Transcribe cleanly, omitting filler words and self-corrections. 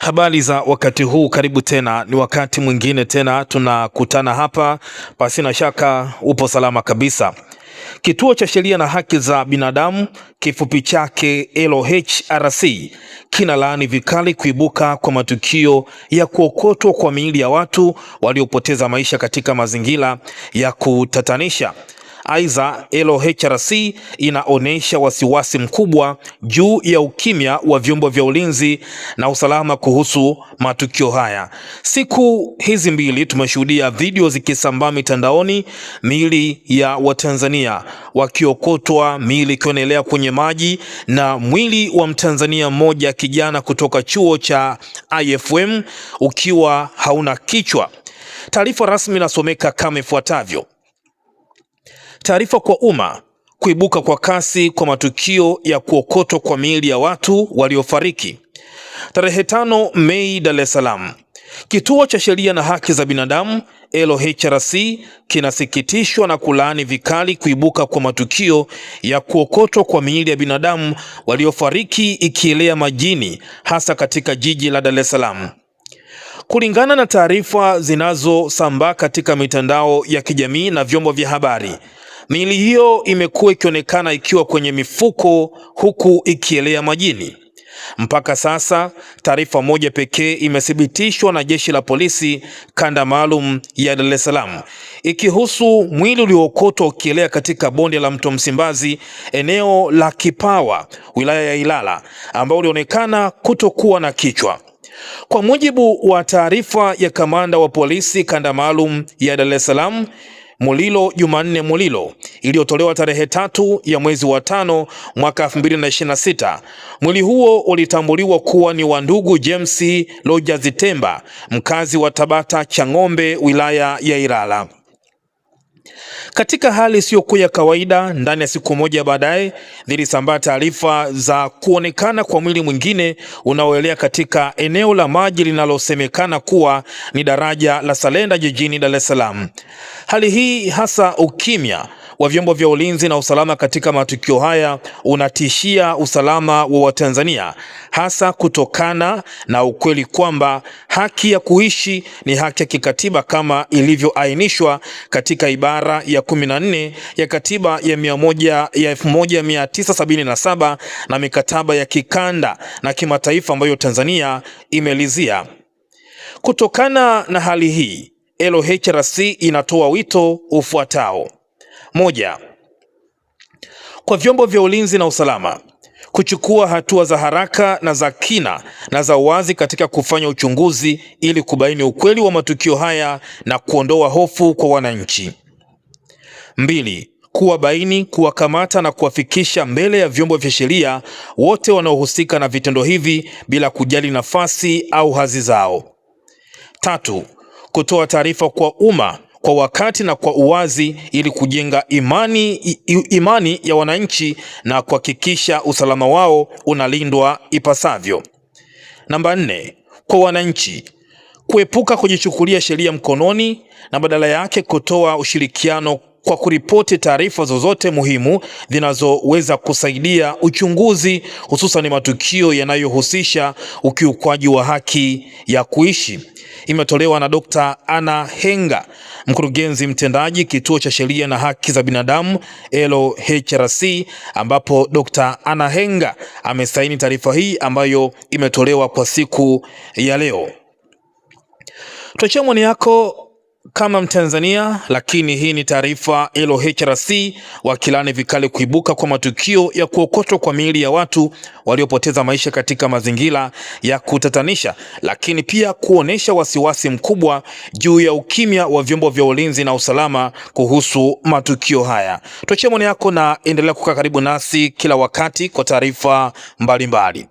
Habari za wakati huu, karibu tena. Ni wakati mwingine tena tunakutana hapa, pasina shaka upo salama kabisa. Kituo cha Sheria na Haki za Binadamu, kifupi chake LHRC, kinalaani vikali kuibuka kwa matukio ya kuokotwa kwa miili ya watu waliopoteza maisha katika mazingira ya kutatanisha. Aidha, LHRC inaonesha wasiwasi mkubwa juu ya ukimya wa vyombo vya ulinzi na usalama kuhusu matukio haya. Siku hizi mbili tumeshuhudia video zikisambaa mitandaoni, miili ya Watanzania wakiokotwa, miili ikionelea kwenye maji, na mwili wa Mtanzania mmoja kijana kutoka chuo cha IFM ukiwa hauna kichwa. Taarifa rasmi inasomeka kama ifuatavyo: taarifa kwa umma. Kuibuka kwa kasi kwa matukio ya kuokotwa kwa miili ya watu waliofariki. Tarehe 5 Mei, Dar es Salaam. Kituo cha Sheria na Haki za Binadamu LHRC kinasikitishwa na kulaani vikali kuibuka kwa matukio ya kuokotwa kwa miili ya binadamu waliofariki ikielea majini, hasa katika jiji la Dar es Salaam. Kulingana na taarifa zinazosambaa katika mitandao ya kijamii na vyombo vya habari, miili hiyo imekuwa ikionekana ikiwa kwenye mifuko huku ikielea majini. Mpaka sasa taarifa moja pekee imethibitishwa na Jeshi la Polisi kanda maalum ya Dar es Salaam, ikihusu mwili uliookotwa ukielea katika bonde la Mto Msimbazi, eneo la Kipawa, wilaya ya Ilala, ambao ulionekana kutokuwa na kichwa. Kwa mujibu wa taarifa ya kamanda wa polisi kanda maalum ya Dar es Salaam, Mulilo Jumanne Mulilo, iliyotolewa tarehe 3 ya mwezi wa 5 mwaka 2026, mwili huo ulitambuliwa kuwa ni wa ndugu James Rogers Temba, mkazi wa Tabata Chang'ombe, wilaya ya Ilala. Katika hali isiyokuwa ya kawaida, ndani ya siku moja baadaye zilisambaa taarifa za kuonekana kwa mwili mwingine unaoelea katika eneo la maji linalosemekana kuwa ni daraja la Salenda jijini Dar es Salaam. Hali hii, hasa ukimya wa vyombo vya ulinzi na usalama katika matukio haya, unatishia usalama wa Watanzania, hasa kutokana na ukweli kwamba haki ya kuishi ni haki ya kikatiba kama ilivyoainishwa katika ibara ya 14 ya katiba ya 1977 na mikataba ya kikanda na kimataifa ambayo Tanzania imelizia. Kutokana na hali hii, LHRC inatoa wito ufuatao: 1. Kwa vyombo vya ulinzi na usalama kuchukua hatua za haraka na za kina na za uwazi katika kufanya uchunguzi ili kubaini ukweli wa matukio haya na kuondoa hofu kwa wananchi. 2. Kuwabaini, kuwakamata na kuwafikisha mbele ya vyombo vya sheria wote wanaohusika na vitendo hivi bila kujali nafasi au hadhi zao. 3. Kutoa taarifa kwa umma kwa wakati na kwa uwazi ili kujenga imani ya wananchi na kuhakikisha usalama wao unalindwa ipasavyo. Namba 4, kwa wananchi kuepuka kujichukulia sheria mkononi na badala yake kutoa ushirikiano kwa kuripoti taarifa zozote muhimu zinazoweza kusaidia uchunguzi, hususan matukio yanayohusisha ukiukwaji wa haki ya kuishi. Imetolewa na Dr. Anna Henga, mkurugenzi mtendaji Kituo cha Sheria na Haki za Binadamu LHRC, ambapo Dr. Anna Henga amesaini taarifa hii ambayo imetolewa kwa siku ya leo. Tuachie maoni yako kama Mtanzania, lakini hii ni taarifa LHRC wakilaani vikali kuibuka kwa matukio ya kuokotwa kwa miili ya watu waliopoteza maisha katika mazingira ya kutatanisha, lakini pia kuonesha wasiwasi mkubwa juu ya ukimya wa vyombo vya ulinzi na usalama kuhusu matukio haya. Tuachie maoni yako na endelea kukaa karibu nasi kila wakati kwa taarifa mbalimbali.